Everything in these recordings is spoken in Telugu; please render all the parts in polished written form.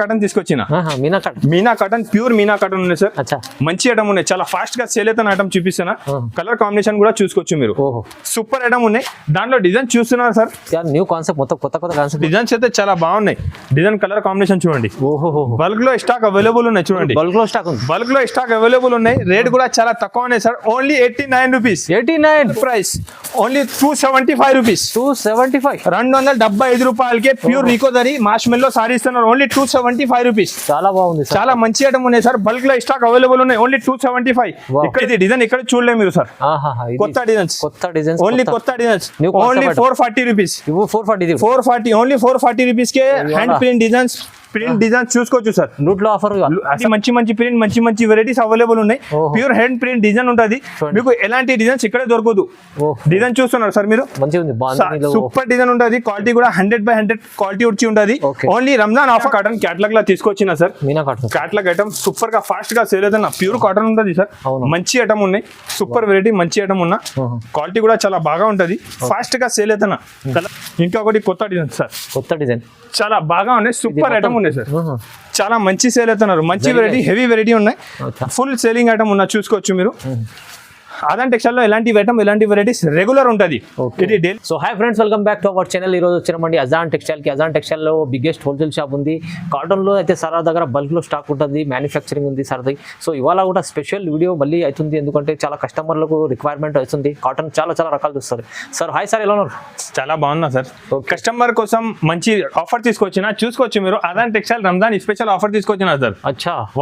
కాటన్ తీసుకొచ్చిన. Meena cotton pure Meena cotton ఉన్నాయి సార్. మంచి ఐటమ్ ఉన్నాయి, చాలా ఫాస్ట్ గా సేల్ అయితే ఐటమ్ చూపిస్తున్నా. కలర్ కాంబినేషన్ కూడా చూసుకోవచ్చు మీరు. సూపర్ ఐటమ్ ఉన్నాయి. దాంట్లో డిజైన్ చూస్తున్నారు సార్, న్యూ కాన్సెప్ట్, మొత్తం కొత్త కాన్సెప్ట్ డిజైన్స్ అయితే చాలా బాగున్నాయి. డిజైన్ కలర్ కాంబినేషన్ చూడండి. బల్క్ లో స్టాక్ అవైలబుల్ ఉన్నాయి. చూడండి బల్క్ లో స్టాక్ అవైలబుల్ ఉన్నాయి. రేట్ కూడా చాలా తక్కువ ఉన్నాయి sir. Only 89 rupees. 89 price only 275 rupees. 275 రూపాయలకే ప్యూర్ రికోదరీ మార్ష్మెల్లో సారీ ఇస్తున్నారు. Only 275 rupees. చాలా బాగుంది, చాలా మంచి ఐటమ్ ఉన్నాయి సార్. బల్క్ లో స్టాక్ అవైలబుల్ ఉన్నాయి. ఓన్లీ 275. ఇక్కడ ఇది డిజైన్ ఇక్కడ చూడలేదు మీరు సార్. కొత్త డిజైన్స్ ఓన్లీ కొత్త designs. Only 440 rupees. 440 only 440 rupees కే హ్యాండ్ ప్రింట్ డిజైన్స్ చూసుకోవచ్చు సార్. లూట్ లో ఆఫర్ మంచి ప్రింట్ మంచి వెరైటీస్ అవైలబుల్ ఉన్నాయి. ప్యూర్ హ్యాండ్ ప్రింట్ డిజైన్ ఉంటుంది మీకు. ఎలాంటి డిజైన్స్ ఇక్కడే దొరకదు. డిజైన్ చూస్తున్నారు సార్ మీరు, సూపర్ డిజైన్ ఉంటుంది. క్వాలిటీ కూడా 100/100 క్వాలిటీ వచ్చి ఉంటుంది. Only Ramzan offer cotton catalogue లా తీసుకొచ్చిన సార్. క్యాటలాగ్ ఐటమ్ సూపర్ గా ఫాస్ట్ గా సేల్ అవుతున్నా. ప్యూర్ కాటన్ ఉంటుంది సార్. మంచి ఐటమ్ ఉన్నాయి, సూపర్ వెరైటీ మంచి ఐటమ్ ఉన్నా. క్వాలిటీ కూడా చాలా బాగా ఉంటుంది, ఫాస్ట్ గా సేల్ అవుతున్నా. ఇంకొకటి కొత్త డిజైన్ సార్. కొత్త డిజైన్ చాలా బాగా ఉన్నాయి. సూపర్ ఐటమ్ ఉన్నాయి సార్. చాలా మంచి సేల్ అవుతున్నారు. మంచి వెరైటీ, హెవీ వెరైటీ ఉన్నాయి. ఫుల్ సేలింగ్ ఐటమ్ ఉన్నా చూసుకోవచ్చు మీరు. అదాన్ టెక్స్టైల్ లో ఎలాంటి వెరైటీస్ రెగ్యులర్ ఉంటుంది. So hi friends, welcome back to our channel. ఈ రోజు వచ్చినామండి అజాన్ టెక్స్టైల్ కి. అజాన్ టెక్స్టైల్ లో బిగ్గెస్ట్ హోల్సేల్ షాప్ ఉంది. కాటన్ లో అయితే సార్ దగ్గర బల్క్ లో స్టాక్ ఉంటుంది, మ్యానుఫ్యాక్చరింగ్ ఉంది సార్ది. సో ఇవాళ కూడా స్పెషల్ వీడియో మళ్ళీ అవుతుంది, ఎందుకంటే చాలా కస్టమర్లకు రిక్వైర్మెంట్ అవుతుంది. కాటన్ చాలా రకాలు చూస్తారు. సార్ హాయ్ సార్, ఎలా ఉన్నారు? చాలా బాగున్నా సార్. కస్టమర్ కోసం మంచి ఆఫర్ తీసుకొచ్చిన, చూసుకోవచ్చు మీరు. అజాన్ టెక్స్టైల్ రంజాన్ స్పెషల్ ఆఫర్ తీసుకొచ్చిన సార్.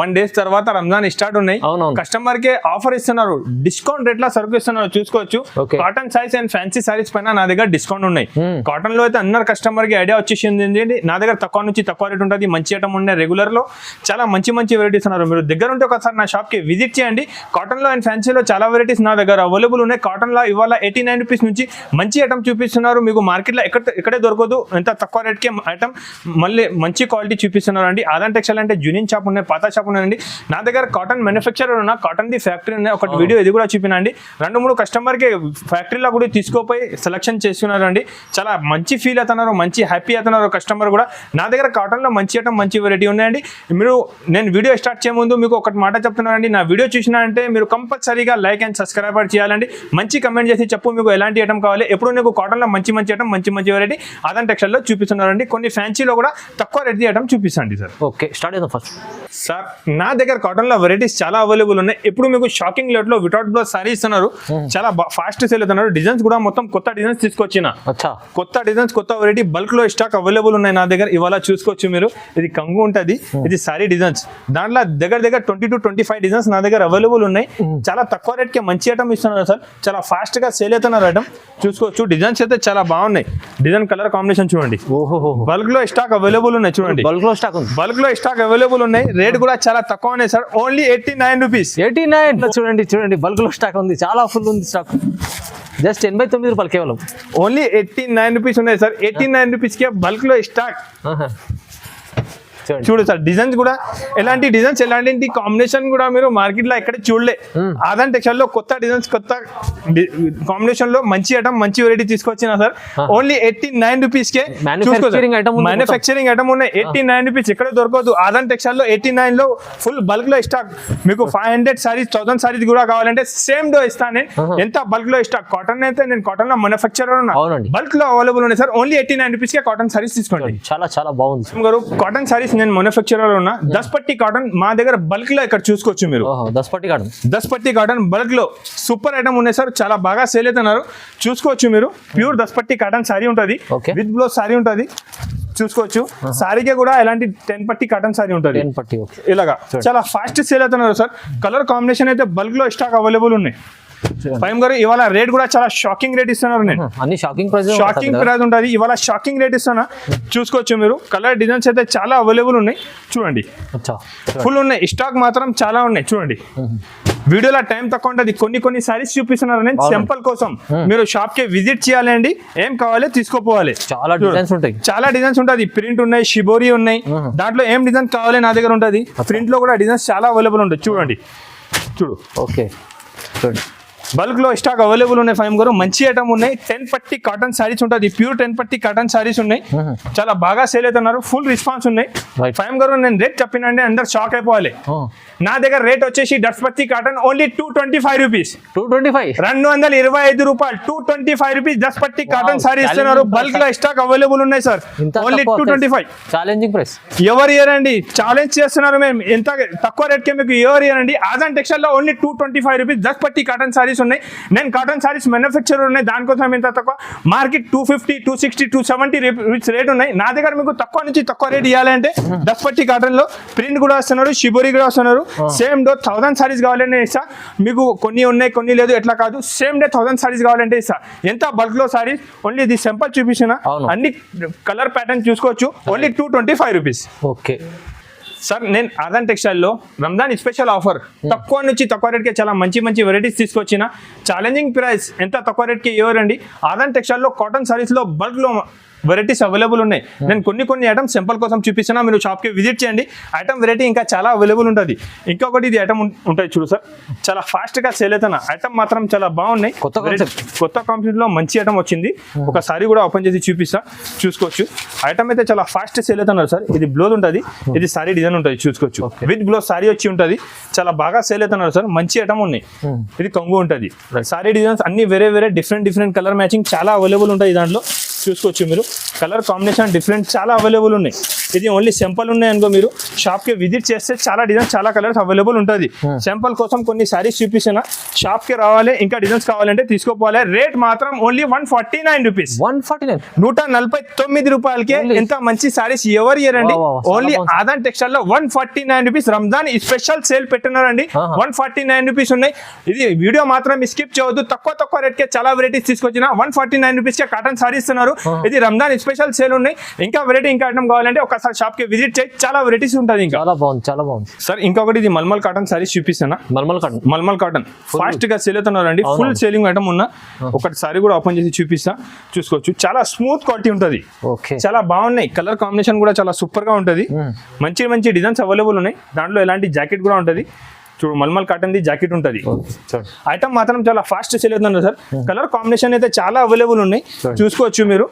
1 days తర్వాత రంజాన్ స్టార్ట్ ఉన్నాయి. కస్టమర్ కే ఆఫర్ ఇస్తున్నారు. డిస్కౌంట్ రేట్ లో సరుకు ఇస్తున్నారు, చూసుకోవచ్చు. Cotton size and fancy saris పైన నా దగ్గర డిస్కౌంట్ ఉన్నాయి. కాటన్ లో అయితే అందరు కస్టమర్ కి ఐడియా వచ్చేసింది. నా దగ్గర తక్కువ నుంచి తక్కువ రేట్ ఉంటుంది. మంచి ఐటమ్ ఉన్నాయి. రెగ్యులర్ లో చాలా మంచి వెరైటీస్ ఉన్నారు. మీరు దగ్గర ఉంటే ఒకసారి నా షాప్ కి విజిట్ చేయండి. కాటన్ లో అండ్ ఫ్యాన్సీలో చాలా వెరైటీస్ నా దగ్గర అవైలబుల్ ఉన్నాయి. కాటన్ లో ఇవాళ 89 రూపీస్ నుంచి మంచి ఐటమ్ చూపిస్తున్నారు. మీకు మార్కెట్ లో ఎక్కడే దొరకదు ఎంత తక్కువ రేట్ కి ఐటమ్. మళ్ళీ మంచి క్వాలిటీ చూపిస్తున్నారు అండి. అదాన్ టెక్స్టైల్ అంటే జూనియర్ షాప్ ఉన్నాయి, పాత షాప్ ఉన్నాయండి. నా దగ్గర కాటన్ మ్యానుఫ్యాక్చరర్ ఉన్న కాటన్ ది ఫ్యాక్టరీ ఉన్నాయి. ఒక వీడియో ఇది కూడా చూపినండి. 2-3 కస్టమర్ కి ఫ్యాక్టరీలో కూడా తీసుకుపోయి సెలెక్షన్ చేస్తున్నారు అండి. చాలా మంచి ఫీల్ అవుతున్నారు, మంచి హ్యాపీ అవుతున్నారు కస్టమర్ కూడా. నా దగ్గర కాటన్ లో మంచి ఐటమ్ మంచి వెరైటీ ఉన్నాయండి. మీరు నేను వీడియో స్టార్ట్ చేయ ముందు మీకు ఒకటి మాట చెప్తున్నానండి. నా వీడియో చూసినారంటే మీరు కంపల్సరీగా లైక్ అండ్ సబ్స్క్రైబ్ చేయాలండి. మంచి కమెంట్ చేసి చెప్పు మీకు ఎలాంటి ఐటమ్ కావాలి. ఎప్పుడు నీకు కాటన్ లో మంచి ఐటమ్ మంచి వెరైటీ అదాన్ టెక్స్టైల్ లో చూపిస్తున్నారండి. కొన్ని ఫ్యాన్సీలో కూడా తక్కువ రేట్ ఐటమ్ చూపిస్తాండి సార్. ఓకే, స్టార్ట్ చేద్దాం ఫస్ట్. సార్ నా దగ్గర కాటన్ లో వెరైటీస్ చాలా అవైలబుల్ ఉన్నాయి. ఇప్పుడు మీకు షాకింగ్ రేట్ లో వితౌట్ బ్లౌజ్ సారీ ఇస్తున్నారు. చాలా ఫాస్ట్ సేల్ అవుతున్నారు. డిజైన్స్ కూడా మొత్తం కొత్త డిజైన్స్ తీసుకొచ్చిన. కొత్త డిజైన్స్, కొత్త వెరైటీ బల్క్ లో స్టాక్ అవైలబుల్ ఉన్నాయి నా దగ్గర. ఇవాళ చూసుకోవచ్చు మీరు. ఇది కంగు ఉంటది, ఇది సారీ డిజైన్స్. దాంట్లో దగ్గర 20 to 25 డిజైన్స్ నా దగ్గర అవైలబుల్ ఉన్నాయి. చాలా తక్కువ రేట్ కి మంచి ఐటమ్ ఇస్తున్నారు సార్. చాలా ఫాస్ట్ గా సేల్ అవుతున్నారు ఐటమ్, చూసుకోవచ్చు. డిజైన్స్ అయితే చాలా బాగున్నాయి. డిజైన్ కలర్ కాంబినేషన్ చూడండి. బల్క్ లో స్టాక్ అవైలబుల్ ఉన్నాయి. చూడండి బల్క్ లో స్టాక్ అవైలబుల్ ఉన్నాయి. రేట్ కూడా చాలా తక్కువ ఉన్నాయి సార్. Only 89 rupees. 89. చూడండి బల్క్ లో స్టాక్ ఉంది, చాలా ఫుల్ ఉంది స్టాక్. జస్ట్ 89 రూపాయలు కేవలం. ఓన్లీ 89 రూపీస్ ఉన్నాయి సార్. 89 రూపీస్ కే బల్క్ లో స్టాక్. చూడు సార్, డిజైన్స్ కూడా ఎలాంటి కాంబినేషన్ కూడా మీరు మార్కెట్ లో ఎక్కడ చూడలే. అదాన్ టెక్స్టైల్ లో కొత్త డిజైన్స్, కొత్త కాంబినేషన్ లో మంచి ఐటమ్ మంచి వెరైటీ తీసుకొచ్చిన సార్. ఓన్లీ 89 రూపీస్ కే మ్యానుఫ్యాక్చరింగ్ ఐటమ్ ఉన్నాయి. 89 రూపీస్ ఎక్కడ దొరకదు. అదాన్ టెక్స్టైల్ లో 89 లో ఫుల్ బల్క్ లో స్టాక్. మీకు 500 సారీస్ 1000 సారీస్ కూడా కావాలంటే సేమ్ డో ఇస్తాను నేను. ఎంత బల్క్ లో స్టాక్. కాటన్ అయితే నేను కాటన్ లో మ్యానుఫ్యాక్చరర్ ఉన్నా. బల్క్ లో అవైలబుల్ ఉన్నాయి సార్. ఓన్లీ 89 రూపీస్ కే కాటన్ సారీస్ తీసుకోండి. చాలా బాగుంది కాటన్ సారీస్ నేను మ్యానుఫ్యాక్చరర్ ఉన్నా. దస్పట్టి కాటన్ మా దగ్గర బల్క్ లో ఇక్కడ చూసుకోవచ్చు మీరు. దస్పట్టి కాటన్ బల్క్ లో సూపర్ ఐటమ్ ఉన్నాయి సార్. చాలా బాగా సేల్ అవుతున్నారు, చూసుకోవచ్చు మీరు. ప్యూర్ దస్పట్టి కాటన్ సారీ ఉంటుంది, విత్ బ్లౌజ్ సారీ ఉంటుంది, చూసుకోవచ్చు. సారీకే కూడా ఎలాంటి 10 పట్టి కాటన్ సారీ ఉంటుంది. ఇలాగా చాలా ఫాస్ట్ సేల్ అవుతున్నారు సార్. కలర్ కాంబినేషన్ అయితే బల్క్ లో స్టాక్ అవైలబుల్ ఉన్నాయి. ఫైమ్ గారు ఇవాళ రేట్ కూడా చాలా షాకింగ్ రేట్ ఇస్తున్నారు. నేను షాకింగ్ ప్రైస్ ఉంటుంది. ఇవాళ షాకింగ్ రేట్ ఇస్తున్నా, చూసుకోవచ్చు మీరు. కలర్ డిజైన్స్ అయితే చాలా అవైలబుల్ ఉన్నాయి. చూడండి ఫుల్ ఉన్నాయి. స్టాక్ మాత్రం చాలా ఉన్నాయి. చూడండి వీడియోలో టైం తక్కువ ఉంటుంది. కొన్ని సారీస్ చూపిస్తున్నారు. నేను సింపుల్ కోసం మీరు షాప్ కి విజిట్ చేయాలండి. ఏం కావాలి తీసుకోపోవాలి. చాలా డిజైన్స్ ఉంటుంది. ప్రింట్ ఉన్నాయి, షిబోరి ఉన్నాయి. దాంట్లో ఏం డిజైన్ కావాలి నా దగ్గర ఉంటుంది. ప్రింట్ లో కూడా డిజైన్స్ చాలా అవైలబుల్ ఉంటుంది. చూడు. ఓకే బల్క్ లో స్టాక్ అవైలబుల్ ఉన్నాయి ఫైమ్ గారు, మంచి ఐటమ్ ఉన్నాయి. 10 పట్టి కాటన్ సారీస్ ఉంటుంది, ప్యూర్ 10 పట్టి కాటన్ సారీస్ ఉన్నాయి, చాలా బాగా సేల్ అవుతున్నారు, ఫుల్ రెస్పాన్స్ ఉన్నాయి. ఫైమ్ గారు నేను రేట్ చెప్పినండి అందరు షాక్ అయిపోవాలి. నా దగ్గర రేట్ వచ్చేసి దస్పత్తి కాటన్ ఓన్లీ 225 రూపీస్. 225 రూపాయలు 225 రూపీస్ దస్పత్తి కాటన్ సారీ ఇస్తున్నారు. బల్క్ లో స్టాక్ అవైలబుల్ ఉన్నాయి సార్, ఓన్లీ 225. ఛాలెంజింగ్ ప్రైస్ ఎవరు ఇయరండి, ఛాలెంజ్ చేస్తున్నారు మేము. ఎంత తక్కువ రేట్ కి మీకు ఎవరు ఇయరండి. ఆజాన్ టెక్స్టైల్ లో ఓన్లీ 225 రూపీస్ దస్పత్తి కాటన్ సారీస్ ఉన్నాయి. నేను కాటన్ సారీస్ మ్యానుఫ్యాక్చర్ ఉన్నాయి, దానికోసం ఎంత తక్కువ. మార్కెట్ 250, 260, 270 రూపీస్ రేట్ ఉన్నాయి. నా దగ్గర మీకు తక్కువ నుంచి తక్కువ రేట్ ఇవ్వాలంటే దస్పత్తి కాటన్ లో ప్రింట్ కూడా వస్తున్నారు, షిబోరి కూడా వస్తున్నారు. సేమ్ డే 1000 సారీస్ కావాలంటే ఇస్తా మీకు. కొన్ని ఉన్నాయి కొన్ని లేదు, ఎట్లా కాదు. సేమ్ డే 1000 సారీస్ కావాలంటే ఇస్తా. ఎంత బల్క్ లో సారీస్, ఓన్లీ ఇది సింపుల్ చూపించిన, అన్ని కలర్ ప్యాటర్న్ చూసుకోవచ్చు. Only 225 rupees. ఓకే సార్ నేను ఆజాన్ టెక్స్టైల్లో రంజాన్ స్పెషల్ ఆఫర్, తక్కువ నుంచి తక్కువ రేట్కి చాలా మంచి మంచి వెరైటీస్ తీసుకొచ్చిన. ఛాలెంజింగ్ ప్రైస్, ఎంత తక్కువ రేట్కి ఎవరండి. ఆజాన్ టెక్స్టైల్లో కాటన్ సారీస్లో బల్క్లో వెరైటీస్ అవైలబుల్ ఉన్నాయి. నేను కొన్ని ఐటమ్స్ సింపుల్ కోసం చూపిస్తున్నా, మీరు షాప్కి విజిట్ చేయండి. ఐటమ్ వెరైటీ ఇంకా చాలా అవైలబుల్ ఉంటుంది. ఇంకొకటి ఇది ఐటమ్ ఉంటుంది చూడు సార్, చాలా ఫాస్ట్గా సేల్ అవుతున్నా. ఐటమ్ మాత్రం చాలా బాగున్నాయి, కొత్త కాన్సెప్ట్లో మంచి ఐటమ్ వచ్చింది. ఒక సారీ కూడా ఓపెన్ చేసి చూపిస్తా, చూసుకోవచ్చు. ఐటమ్ అయితే చాలా ఫాస్ట్ సేల్ అవుతున్నారు సార్. ఇది బ్లౌజ్ ఉంటుంది, ఇది సారీ డిజైన్ ఉంటుంది, చూసుకోవచ్చు. విత్ బ్లౌజ్ సారీ వచ్చి ఉంటుంది, చాలా బాగా సేల్ అవుతున్నారు సార్. మంచి ఐటమ్ ఉన్నాయి. ఇది కొంగు ఉంటుంది, సారీ డిజైన్స్ అన్ని వేరే డిఫరెంట్ కలర్ మ్యాచింగ్ చాలా అవైలబుల్ ఉంటాయి దాంట్లో, చూసుకోవచ్చు. మీరు కలర్ కాంబినేషన్ డిఫరెంట్ చాలా అవైలబుల్ ఉన్నాయి. ఇది ఓన్లీ సింపుల్ ఉన్నాయి అనుకో, మీరు షాప్కి విజిట్ చేస్తే చాలా డిజైన్స్ చాలా కలర్స్ అవైలబుల్ ఉంటుంది. సింపుల్ కోసం కొన్ని సారీస్ చూపిస్తున్నా, షాప్కి రావాలి. ఇంకా డిజైన్స్ కావాలంటే తీసుకోపోవాలి. రేట్ మాత్రం ఓన్లీ 149 రూపీస్. 149 రూపాయలకే ఎంత మంచి సారీస్ ఎవరు ఇయరండి. ఓన్లీ ఆజాన్ టెక్స్టైల్ లో 149 రూపీస్ రంజాన్ స్పెషల్ సేల్ పెట్టినారండి. 149 రూపీస్ ఉన్నాయి. ఇది వీడియో మాత్రం స్కిప్ చేయవద్దు. తక్కువ రేట్ కే చాలా వెరైటీస్ తీసుకొచ్చిన. 149 రూపీస్ కే కాటన్ సారీ ఇస్తున్నారు. ఇది రంజాన్ స్పెషల్ సేల్ ఉన్నాయి. ఇంకా వెరైటీ ఇంకా ఐటమ్ కావాలంటే ఒకసారి షాప్ కి విజిట్ చేయి, చాలా వెరైటీస్ ఉంటుంది. ఇంకా చాలా బాగుంది సార్. ఇంకొకటి ఇది మల్మల్ కాటన్ సారీస్ చూపిస్తానా. మల్మల్ కాటన్ ఫాస్ట్ గా సేల్ అవుతున్నారండి, ఫుల్ సేలింగ్ ఐటమ్ ఉన్న. ఒకటి సారీ కూడా ఓపెన్ చేసి చూపిస్తా, చూసుకోవచ్చు. చాలా స్మూత్ క్వాలిటీ ఉంటుంది, చాలా బాగున్నాయి. కలర్ కాంబినేషన్ కూడా చాలా సూపర్ గా ఉంటుంది. మంచి డిజైన్స్ అవైలబుల్ ఉన్నాయి. దాంట్లో ఎలాంటి జాకెట్ కూడా ఉంటుంది. చూడు, మల్మల్ కాటన్ ది జాకెట్ ఉంటుంది. ఐటమ్ మాత్రం చాలా ఫాస్ట్ సేల్ అవుతుంది సార్. కలర్ కాంబినేషన్ అయితే చాలా అవైలబుల్ ఉన్నాయి, చూసుకోవచ్చు మీరు.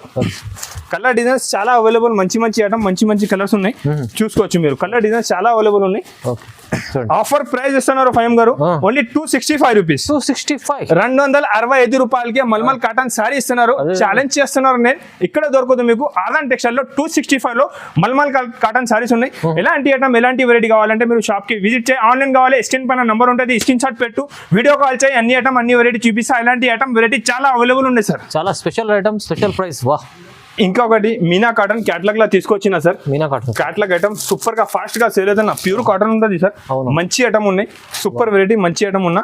కలర్ డిజైన్స్ చాలా అవైలబుల్, మంచి ఐటమ్, మంచి కలర్స్ ఉన్నాయి, చూసుకోవచ్చు మీరు. కలర్ డిజైన్స్ చాలా అవైలబుల్ ఉన్నాయి. ఆఫర్ ప్రైస్ ఇస్తున్నారు ఫైమ్ గారు, ఓన్లీ 265 రూపీస్. 265 రూపాయలకి మల్మల్ కాటన్ సారీ ఇస్తున్నారు. ఛాలెంజ్ చేస్తున్నారు నేను, ఇక్కడ దొరకదు మీకు. ఆజాన్ టెక్స్టైల్ లో 265 లో మల్మల్ కాటన్ సారీస్ ఉన్నాయి. ఎలాంటి ఐటమ్ ఎలాంటి వెరైటీ కావాలంటే మీరు షాప్ కి విజిట్ చేయి. ఆన్లైన్ కావాలి, స్క్రీన్ పైన నంబర్ ఉంటుంది, స్క్రీన్ షాట్ పెట్టు, వీడియో కాల్ చేయి. అన్ని ఐటమ్ అన్ని వెరైటీ చూపిస్తా. ఇలాంటి ఐటమ్ వెరైటీ చాలా అవైలబుల్ ఉన్నాయి సార్. చాలా స్పెషల్ ఐటమ్, స్పెషల్ ప్రైస్. వా. ఇంకొకటి మీనా కాటన్ క్యాటలాగ్ లా తీసుకొచ్చిన sir. Meena cotton catalogue item super గా ఫాస్ట్ గా సేల్ అవుతున్నా. ప్యూర్ కాటన్ ఉంటుంది సార్, మంచి ఐటమ్ ఉన్నాయి. సూపర్ వెరైటీ, మంచి ఐటమ్ ఉన్నా.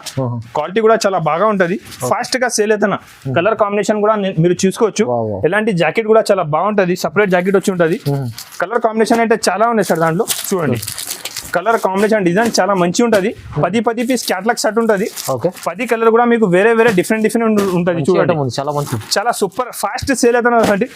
క్వాలిటీ కూడా చాలా బాగా ఉంటుంది, ఫాస్ట్ గా సేల్ అవుతున్నా. కలర్ కాంబినేషన్ కూడా మీరు చూసుకోవచ్చు. ఎలాంటి జాకెట్ కూడా చాలా బాగుంటుంది, సపరేట్ జాకెట్ వచ్చి ఉంటుంది. కలర్ కాంబినేషన్ అయితే చాలా ఉన్నాయి సార్ దాంట్లో, చూడండి. కలర్ కాంబినేషన్ డిజైన్ చాలా మంచి ఉంటుంది. 10 పీస్ క్యాటలాగ్ సెట్ ఉంటుంది. 10 కలర్ కూడా మీకు వేరే డిఫరెంట్ ఉంటుంది. చూడండి, చాలా సూపర్ ఫాస్ట్ సేల్ అవుతున్నది.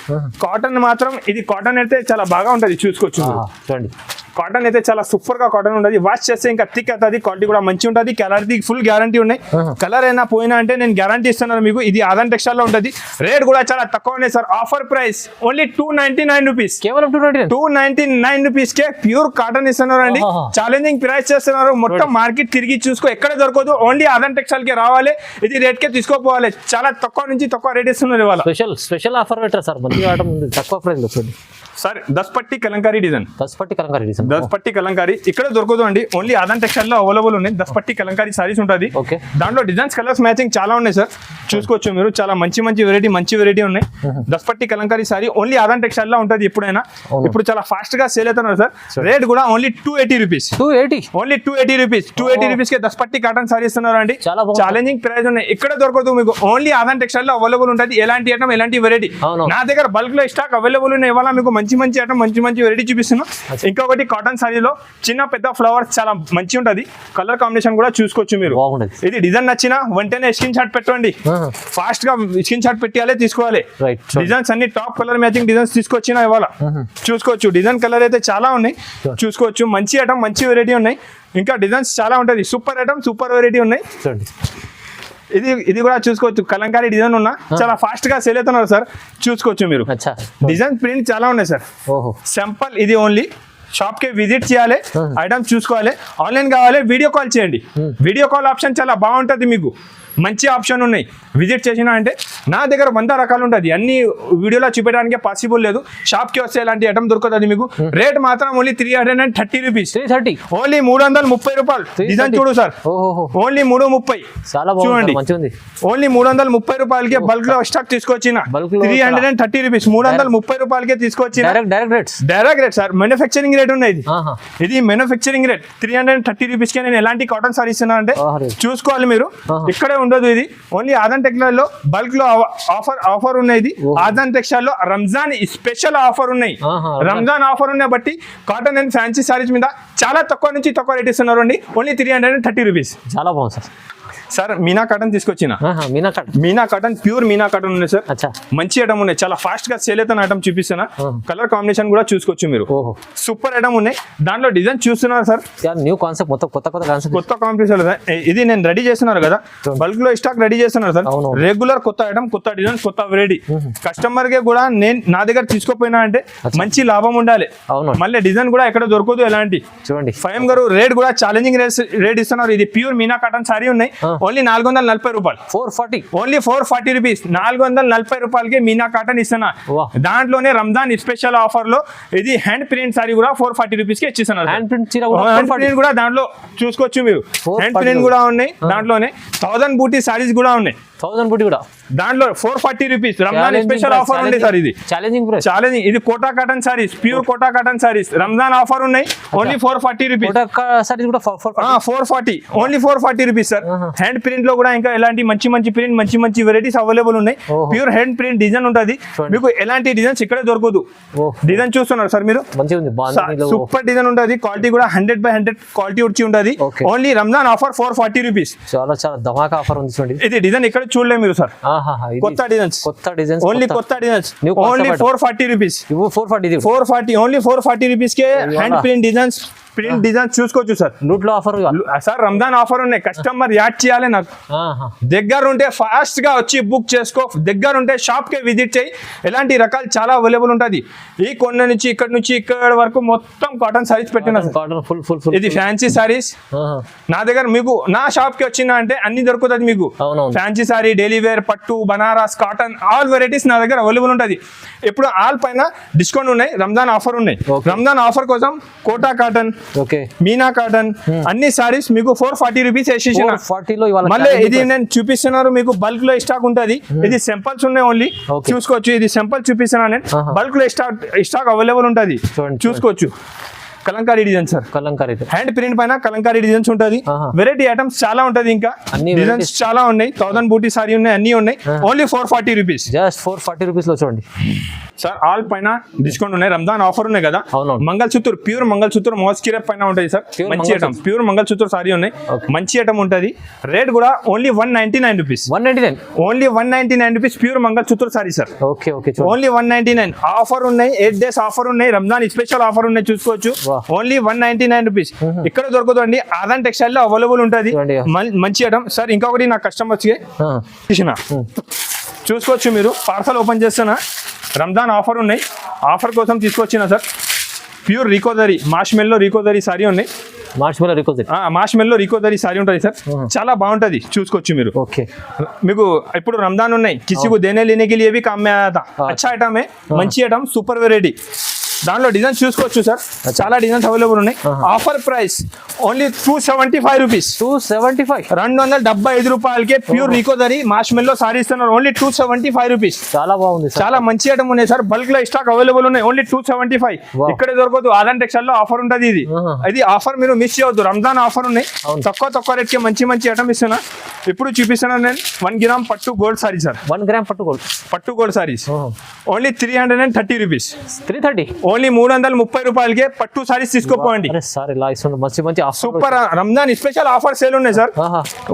కాటన్ మాత్రం ఇది కాటన్ అయితే చాలా బాగా ఉంటుంది, చూసుకోవచ్చు. చూడండి, కాటన్ అయితే చాలా సూపర్ గా కాటన్ ఉంటుంది. వాష్ చేస్తే ఇంకా థిక్ అవుతుంది, క్వాలిటీ కూడా మంచి ఉంటుంది. కలర్ ది ఫుల్ గ్యారంటీ ఉన్నాయి. కలర్ అయినా పోయినా అంటే నేను గ్యారంటీ ఇస్తున్నాను మీకు. ఇది ఆజాన్ టెక్స్టైల్ లో ఉంటుంది. రేట్ కూడా చాలా తక్కువ ఉన్నాయి sir. Offer price only 299 rupees. కేవలం 299 రూపీస్ కే ప్యూర్ కాటన్ ఇస్తున్నారు అండి. ఛాలెంజింగ్ ప్రైస్ చేస్తున్నారు. మొత్తం మార్కెట్ తిరిగి చూసుకో, ఎక్కడ దొరకదు. ఓన్లీ ఆజాన్ టెక్స్టైల్ కి రావాలి, ఇది రేట్ కే తీసుకోపోవాలి. చాలా తక్కువ నుంచి తక్కువ రేట్ ఇస్తున్నారు ఇవాళ. స్పెషల్ ఆఫర్ పెట్టారు సార్, మంచి ఐటమ్ ఉంది, తక్కువ ప్రైస్ లో. సార్ దస్పట్టి కలంకారీ డిజైన్, దస్పట్టి కలంకారీ ఇక్కడ దొరకదు అండి. ఓన్లీ ఆజాన్ టెక్స్టైల్ లో అవైలబుల్ ఉన్నాయి. దస్పట్టి కలంకారీ సారీస్ ఉంటుంది. దాంట్లో డిజైన్స్ కలర్స్ మ్యాచింగ్ చాలా ఉన్నాయి సార్, చూసుకోవచ్చు మీరు. చాలా మంచి వెరైటీ ఉన్నాయి. దస్పట్టి కలంకారీ సారీ ఓన్లీ ఆజాన్ టెక్స్టైల్ లో ఉంటుంది ఎప్పుడైనా. ఇప్పుడు చాలా ఫాస్ట్ గా సేల్ అవుతున్నారు సార్. రేట్ కూడా only 280 rupees. Only 280 rupees. 280 rupees కే దస్పట్టి కాటన్ సారీ ఇస్తున్నారు అండి. ఛాలెంజింగ్ ప్రైస్ ఉన్నాయి, ఇక్కడ దొరకదు మీకు. ఓన్లీ ఆజాన్ టెక్స్టైల్ లో అవైలబుల్ ఉంటుంది. ఎలాంటి ఐటమ్ ఎలాంటి వెరైటీ నా దగ్గర బల్క్ లో స్టాక్ అవైలబుల్ ఉన్నాయి. ఇవాళ మీకు మంచి ఐటమ్, మంచి వెరైటీ చూపిస్తున్నా. ఇంకొకటి కాటన్ సారీలో చిన్న పెద్ద ఫ్లవర్స్ చాలా మంచి ఉంటది. కలర్ కాంబినేషన్ కూడా చూసుకోవచ్చు మీరు. ఇది డిజైన్ నచ్చినా వెంటనే స్క్రీన్ షాట్ పెట్టండి. ఫాస్ట్ గా స్క్రీన్ షాట్ పెట్టాలి, తీసుకోవాలి. డిజైన్స్ అన్ని టాప్ కలర్ మ్యాచింగ్ డిజైన్స్ తీసుకొచ్చినా ఇవాళ, చూసుకోవచ్చు. డిజైన్ కలర్ అయితే చాలా ఉన్నాయి, చూసుకోవచ్చు. మంచి ఐటమ్, మంచి వెరైటీ ఉన్నాయి. ఇంకా డిజైన్స్ చాలా ఉంటది. సూపర్ ఐటమ్, సూపర్ వెరైటీ ఉన్నాయి. ఇది కూడా చూసుకోవచ్చు, కలంకారీ డిజైన్ ఉన్నా చాలా ఫాస్ట్ గా సేల్ అవుతున్నారు సార్. చూసుకోవచ్చు మీరు, అచ్చా డిజైన్ ప్రింట్ చాలా ఉన్నాయి సార్. ఓహో సింపుల్, ఇది ఓన్లీ షాప్ కి విజిట్ చేయాలి, ఐటమ్ చూసుకోవాలి. ఆన్లైన్ కావాలి వీడియో కాల్ చేయండి, వీడియో కాల్ ఆప్షన్ చాలా బాగుంటుంది, మీకు మంచి ఆప్షన్ ఉన్నాయి. విజిట్ చేసినా అంటే నా దగ్గర 100 రకాలు ఉంటుంది, అన్ని వీడియోలో చూపించడానికి పాసిబుల్ లేదు. షాప్ కి వస్తే ఎలాంటి ఐటమ్ దొరుకుతుంది మీకు. రేట్ మాత్రం ఓన్లీ 330 రూపీస్, 330 ఓన్లీ 330 రూపాయలు. డిజైన్ చూడు సార్, ఓన్లీ 330. చూడండి, ఓన్లీ 330 రూపాయలకి బల్క్ లో స్టాక్ తీసుకొచ్చిన 330 రూపీస్, 330 రూపాయలకే తీసుకొచ్చిన direct rate sir. Manufacturing rate ఉన్నాయి, ఇది మ్యానుఫ్యాక్చరింగ్ రేట్. 330 రూపీస్ కి నేను ఎలాంటి కాటన్ సారీస్ ఇస్తున్నా అంటే చూసుకోవాలి మీరు. ఇక్కడే ఉండదు, ఇది ఓన్లీ ఆదాన్ టెక్స్టైల్ లో బల్క్ లో ఆఫర్ ఉన్నాయి. ఇది ఆదాన్ టెక్స్టైల్ లో రంజాన్ స్పెషల్ ఆఫర్ ఉన్నాయి. రంజాన్ ఆఫర్ ఉన్నాయి బట్టి కాటన్ అండ్ ఫ్యాన్సీ సారీస్ మీద చాలా తక్కువ నుంచి తక్కువ రేట్ ఇస్తున్నారు అండి, ఓన్లీ 330 రూపీస్. చాలా బాగుంది సార్. సార్ మీనా కాటన్ తీసుకొచ్చిన, Meena cotton pure Meena cotton ఉన్నాయి సార్. మంచి ఐటమ్ ఉన్నాయి, చాలా ఫాస్ట్ గా సేల్ అవుతున్న ఐటమ్ చూపిస్తున్నా. కలర్ కాంబినేషన్ కూడా చూసుకోవచ్చు మీరు, సూపర్ ఐటమ్ ఉన్నాయి. దాంట్లో డిజైన్ చూస్తున్నారు సార్, న్యూ కాన్సెప్ట్, మొత్తం కొత్త కాంబినేషన్. ఇది నేను రెడీ చేస్తున్నారు కదా, బల్క్ లో స్టాక్ రెడీ చేస్తున్నారు సార్. రెగ్యులర్ కొత్త ఐటమ్, కొత్త డిజైన్, కొత్త వెరైటీ. కస్టమర్ కి కూడా నేను నా దగ్గర తీసుకోపోయినా అంటే మంచి లాభం ఉండాలి. మళ్ళీ డిజైన్ కూడా ఎక్కడ దొరకదు ఎలాంటి. చూడండి ఫైమ్ గారు రేట్ కూడా ఛాలెంజింగ్ రేట్ ఇస్తున్నారు. ఇది ప్యూర్ మీనా కాటన్ సారీ ఉన్నాయి, ఓన్లీ 440 రూపాయలు, 440, ఓన్లీ 440 రూపీస్. 440 రూపాయలకి మీనా కాటన్ ఇస్తున్నా. దాంట్లోనే రంజాన్ స్పెషల్ ఆఫర్ లో ఇది హ్యాండ్ ప్రింట్ సారీ కూడా 440 రూపీస్ కి ఇచ్చిస్తున్నారు. హ్యాండ్ ప్రింట్ కూడా దాంట్లో చూసుకోవచ్చు మీరు, హ్యాండ్ ప్రింట్ కూడా ఉన్నాయి. దాంట్లోనే 1000 బూటీ సారీస్ కూడా ఉన్నాయి, 1000 బూటీ కూడా దాంట్లో 440 రూపీస్. రంజాన్ స్పెషల్ ఆఫర్ ఉంది సార్, ఇది ఛాలెంజింగ్. ఇది Kota cotton saris, pure Kota cotton saris. Ramzan offer ఉన్నాయి, only 440 rupees. 440, only 440 rupees sir. Hand print లో కూడా ఇంకా ఎలాంటి మంచి ప్రింట్, మంచి వెరైటీస్ అవైలబుల్ ఉన్నాయి. ప్యూర్ హ్యాండ్ ప్రింట్ డిజైన్ ఉంటుంది మీకు, ఎలాంటి డిజైన్స్ ఇక్కడే దొరకదు. డిజైన్ చూస్తున్నారు సార్ మీరు, సూపర్ డిజైన్ ఉంటుంది. క్వాలిటీ కూడా 100/100 క్వాలిటీ వచ్చి ఉంటుంది. Only Ramzan offer 440 rupees. చాలా ధమాకా ఆఫర్ ఉంది చూడండి. ఇది డిజైన్ ఇక్కడ చూడలేదు మీరు సార్, కొత్త డిజైన్స్, ఓన్లీ కొత్త designs, only 440 rupees. 440, only 440 rupees కే హ్యాండ్ ప్రింట్ డిజైన్స్ చూసుకోవచ్చు సార్. లూట్లో ఆఫర్ సార్, రంజాన్ ఆఫర్ ఉన్నాయి. కస్టమర్ యాడ్ చేయాలి నాకు, దగ్గర ఉంటే ఫాస్ట్ గా వచ్చి బుక్ చేసుకో, దగ్గర ఉంటే షాప్ కే విజిట్ చేయి. ఎలాంటి రకాలు చాలా అవైలబుల్ ఉంటుంది. ఈ కొండ నుంచి ఇక్కడ వరకు మొత్తం కాటన్ సారీస్ పెట్టిన, ఇది ఫ్యాన్సీ సారీస్. నా దగ్గర మీకు నా షాప్ కి వచ్చిన అంటే అన్ని దొరుకుతుంది మీకు. ఫ్యాన్సీ సారీ, డైలీ వేర్, పట్టు, బనారస్, కాటన్, ఆల్ వెరైటీస్ నా దగ్గర అవైలబుల్ ఉంటుంది. ఇప్పుడు ఆల్ పైన డిస్కౌంట్ ఉన్నాయి, రంజాన్ ఆఫర్ ఉన్నాయి. రంజాన్ ఆఫర్ కోసం కోటా కాటన్, మీనా కాటన్ అన్ని సారీస్ మీకు 440 రూపీస్ వేసేసిన. మళ్ళీ ఇది నేను చూపిస్తున్నారు మీకు, బల్క్ లో స్టాక్ ఉంటుంది. ఇది సింపుల్స్ ఉన్నాయి ఓన్లీ, చూసుకోవచ్చు. ఇది సింపుల్ చూపిస్తున్నా నేను, బల్క్ లో స్టాక్ అవైలబుల్ ఉంటుంది, చూసుకోవచ్చు. Kalamkari design sir, hand print పైన కలంకారీ డిజైన్స్ ఉంటుంది. వెరైటీ ఐటమ్స్ చాలా ఉంటది, ఇంకా డిజైన్స్ చాలా ఉన్నాయి. 1000 బూటీ సారీ ఉన్నాయి, అన్ని ఉన్నాయి. ఓన్లీ 440 రూపీస్, జస్ట్ 440 రూపీస్ లో చూడండి సార్. ఆల్ పైన డిస్కౌంట్ ఉన్నాయి, రంజాన్ ఆఫర్ ఉన్నాయి కదా. మంగళసూత్ర, ప్యూర్ మంగళసూత్ర మోస్కిరే పైన ఉంటుంది సార్. మంచి ఐటమ్, ప్యూర్ మంగళసూత్ర సారీ ఉన్నాయి, మంచి ఐటమ్ ఉంటుంది. రేట్ కూడా only 199 rupees, only 199 rupees pure mangalsutra sorry sir. Only 199 offer ఉన్నాయి, 8 days ఆఫర్ ఉన్నాయి, రంజాన్ స్పెషల్ ఆఫర్ ఉన్నాయి, చూసుకోవచ్చు. Only 199 rupees. ఇక్కడ దొరకదు అండి, ఆదాన్ టెక్స్టైల్ లో అవైలబుల్ ఉంటుంది. మంచి ఐటమ్ సార్. ఇంకొకటి నా కస్టమర్స్ కి చూసుకోవచ్చు మీరు, పార్సల్ ఓపెన్ చేస్తున్నా. రంజాన్ ఆఫర్ ఉన్నాయి, ఆఫర్ కోసం తీసుకొచ్చిన సార్. ప్యూర్ రికోదరీ, మాష్మెల్లో రికోదరీ సారీ ఉన్నాయి. మాష్మెల్లో రికోదరీ సారీ ఉంటుంది సార్, చాలా బాగుంటది, చూసుకోవచ్చు మీరు. మీకు ఇప్పుడు రంజాన్ ఉన్నాయి, కిసికు దేనే లేనేకి లియే భీ కామ్ మే ఆయా థా. అచ్చా ఐటమ్ హై, మంచి ఐటమ్, సూపర్ వెరైటీ. దాంట్లో డిజైన్స్ చూసుకోవచ్చు సార్, చాలా డిజైన్స్ అవైలబుల్ ఉన్నాయి. ఆఫర్ ప్రైస్ ఓన్లీ 275 రూపీస్, 275 రూపాయలకే ప్యూర్ రికోదరీ మాష్మెల్లో సారీ ఇస్తున్నారు. Only 275 rupees. చాలా బాగుంది, చాలా మంచి ఐటమ్ ఉన్నాయి సార్. బల్క్ లో స్టాక్ అవైలబుల్ ఉన్నాయి, ఓన్లీ 275. ఇక్కడే దొరకదు, ఆదాన్ టెక్స్టైల్ లో ఆఫర్ ఉంటుంది. ఇది ఆఫర్ మీరు మిస్ చేయవద్దు, రంజాన్ ఆఫర్ ఉన్నాయి. తక్కువ రేట్ కి మంచి ఐటమ్ ఇస్తున్నా. ఇప్పుడు చూపిస్తున్నాను నేను 1 గ్రామ్ పట్టు గోల్డ్ సారీ సార్. 1 గ్రామ్ పట్టు gold saris only 330 rupees. 330, only 330 రూపాయలకే పట్టు సారీస్ తీసుకోపోండి. Super Ramzan special offer sale ఉన్నాయి సార్.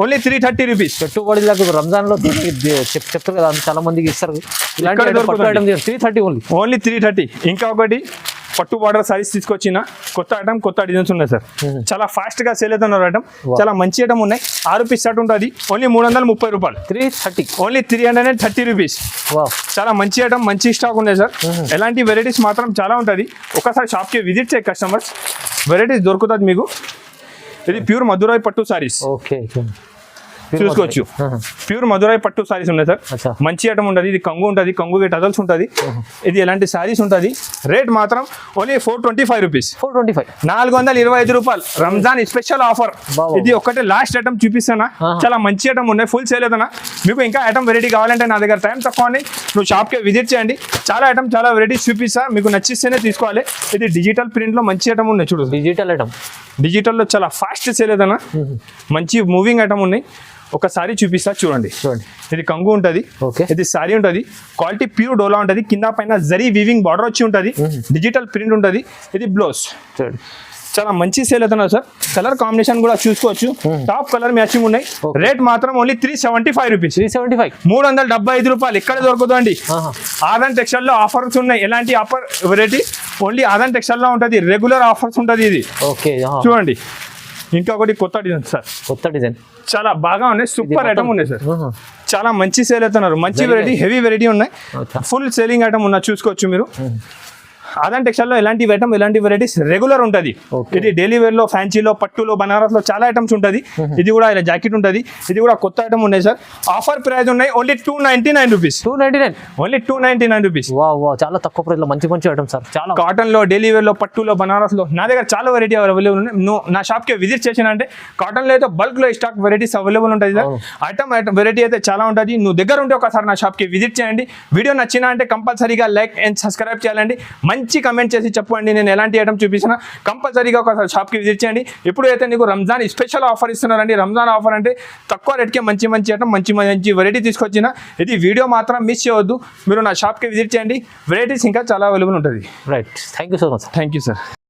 Only 330 rupees. పెట్టుబడులకు రంజాన్ లో చెప్తారు కదా, చాలా మందికి ఇస్తారు. 330 ఓన్లీ 330. ఇంకా ఒకటి పట్టు బార్డర్ సారీస్ తీసుకొచ్చిన కొత్త ఐటమ్ కొత్త డిజైన్స్ ఉన్నాయి సార్. చాలా ఫాస్ట్ గా సేల్ అవుతున్నారు ఐటమ్. చాలా మంచి ఐటమ్ ఉన్నాయి. 6 పీస్ స్టార్ట్ ఉంటుంది. ఓన్లీ 330 రూపాయలు. 330 ఓన్లీ 330 రూపీస్. చాలా మంచి ఐటమ్, మంచి స్టాక్ ఉన్నాయి సార్. ఎలాంటి వెరైటీస్ మాత్రం చాలా ఉంటుంది. ఒకసారి షాప్ కి విజిట్ చేయ కస్టమర్స్, వెరైటీస్ దొరుకుతుంది మీకు. ఇది ప్యూర్ మధురై పట్టు సారీస్. ఓకే, చూసుకోవచ్చు. ప్యూర్ మధురై పట్టు సారీస్ ఉన్నాయి సార్. మంచి ఐటమ్ ఉంటుంది. ఇది కంగు ఉంటుంది, కంగుకి టజల్స్ ఉంటుంది. ఇది ఎలాంటి సారీస్ ఉంటుంది. రేట్ మాత్రం ఓన్లీ 425 రూపీస్. 425 రూపాయలు. Ramzan special offer. ఇది ఒకటే లాస్ట్ ఐటమ్ చూపిస్తానా. చాలా మంచి ఐటమ్ ఉన్నాయి. ఫుల్ సేల్ అవుతున్నా. మీకు ఇంకా ఐటమ్ వెరైటీ కావాలంటే నా దగ్గర టైం తక్కువ అని నువ్వు షాప్కి విజిట్ చేయండి. చాలా ఐటమ్, చాలా వెరైటీస్ చూపిస్తా. మీకు నచ్చిస్తేనే తీసుకోవాలి. ఇది డిజిటల్ ప్రింట్ లో మంచి ఐటమ్ ఉన్నాయి. చూడు, డిజిటల్ ఐటమ్. డిజిటల్లో చాలా ఫాస్ట్ సేల్ అవుతున్నా. మంచి మూవింగ్ ఐటమ్ ఉన్నాయి. ఒకసారి చూపిస్తా చూడండి. ఇది కంగు ఉంటుంది. ఇది సారీ ఉంటుంది. క్వాలిటీ ప్యూర్ డోలా ఉంటుంది. కింద పైన జరీ వీవింగ్ బార్డర్ వచ్చి ఉంటుంది. డిజిటల్ ప్రింట్ ఉంటుంది. ఇది బ్లౌజ్. చాలా మంచి సేల్ అవుతున్నారు సార్. కలర్ కాంబినేషన్ కూడా చూసుకోవచ్చు. టాప్ కలర్ మ్యాచింగ్ ఉన్నాయి. రేట్ మాత్రం ఓన్లీ 375 రూపీస్. 375 రూపాయలు. ఎక్కడ దొరుకుతుందండి. ఆదాన్ టెక్స్టైల్ లో ఆఫర్స్ ఉన్నాయి. ఎలాంటి offer variety only Aadan textile లో ఉంటుంది. రెగ్యులర్ ఆఫర్స్ ఉంటుంది. ఇది చూడండి. ఇంకొకటి కొత్త డిజైన్ సార్. కొత్త డిజైన్ చాలా బాగా ఉన్నాయి. సూపర్ ఐటమ్ ఉన్నాయి సార్. చాలా మంచి సేల్ అవుతున్నారు. మంచి వెరైటీ, హెవీ వెరైటీ ఉన్నాయి. ఫుల్ సేలింగ్ ఐటమ్ ఉన్నా చూసుకోవచ్చు మీరు. ఆదాన్ టెక్స్టైల్ లో ఎలాంటి ఐటమ్, ఎలాంటి వెరైటీస్ రెగ్యులర్ ఉంటుంది. ఇది డైలీ వేర్ లో, ఫ్యాన్సీలో, పట్టులో, బనారస్ లో చాలా ఐటమ్స్ ఉంటుంది. ఇది కూడా ఇలా జాకెట్ ఉంటుంది. ఇది కూడా కొత్త ఐటమ్ ఉన్నాయి సార్. ఆఫర్ ప్రైస్ ఉన్నాయి ఓన్లీ 299 రూపీస్. 299 only 299 rupees. చాలా తక్కువ ప్రైస్ లో మంచి మంచి ఐటమ్ సార్. చాలా కాటన్ లో, డైలీ వేర్ లో, పట్టులో, బనారస్ లో నా దగ్గర చాలా వెరైటీ అవైలబుల్ ఉన్నాయి. నువ్వు నా షాప్ కి విజిట్ చేసిన అంటే కాటన్ లో అయితే బల్క్ లో స్టాక్ వెరైటీస్ అవైలబుల్ ఉంటుంది సార్. ఐటమ్ వెరైటీ అయితే చాలా ఉంటుంది. నువ్వు దగ్గర ఉంటే ఒకసారి నా షాప్ కి విజిట్ చేయండి. వీడియో నచ్చినా అంటే కంపల్సరీగా లైక్ అండ్ సబ్స్క్రైబ్ చేయాలండి. మంచి కమెంట్ చేసి చెప్పండి నేను ఎలాంటి ఐటమ్ చూపించినా. కంపల్సరీగా ఒకసారి షాప్కి విజిట్ చేయండి. ఇప్పుడు అయితే నీకు రంజాన్ స్పెషల్ ఆఫర్ ఇస్తున్నారండి. రంజాన్ ఆఫర్ అంటే తక్కువ రేట్కే మంచి మంచి ఐటమ్, మంచి మంచి వెరైటీ తీసుకొచ్చిన. ఇది వీడియో మాత్రం మిస్ చేయవద్దు. మీరు నా షాప్కి విజిట్ చేయండి. వెరైటీస్ ఇంకా చాలా అవైలబుల్ ఉంటుంది. Right. Thank you so much. Thank you sir.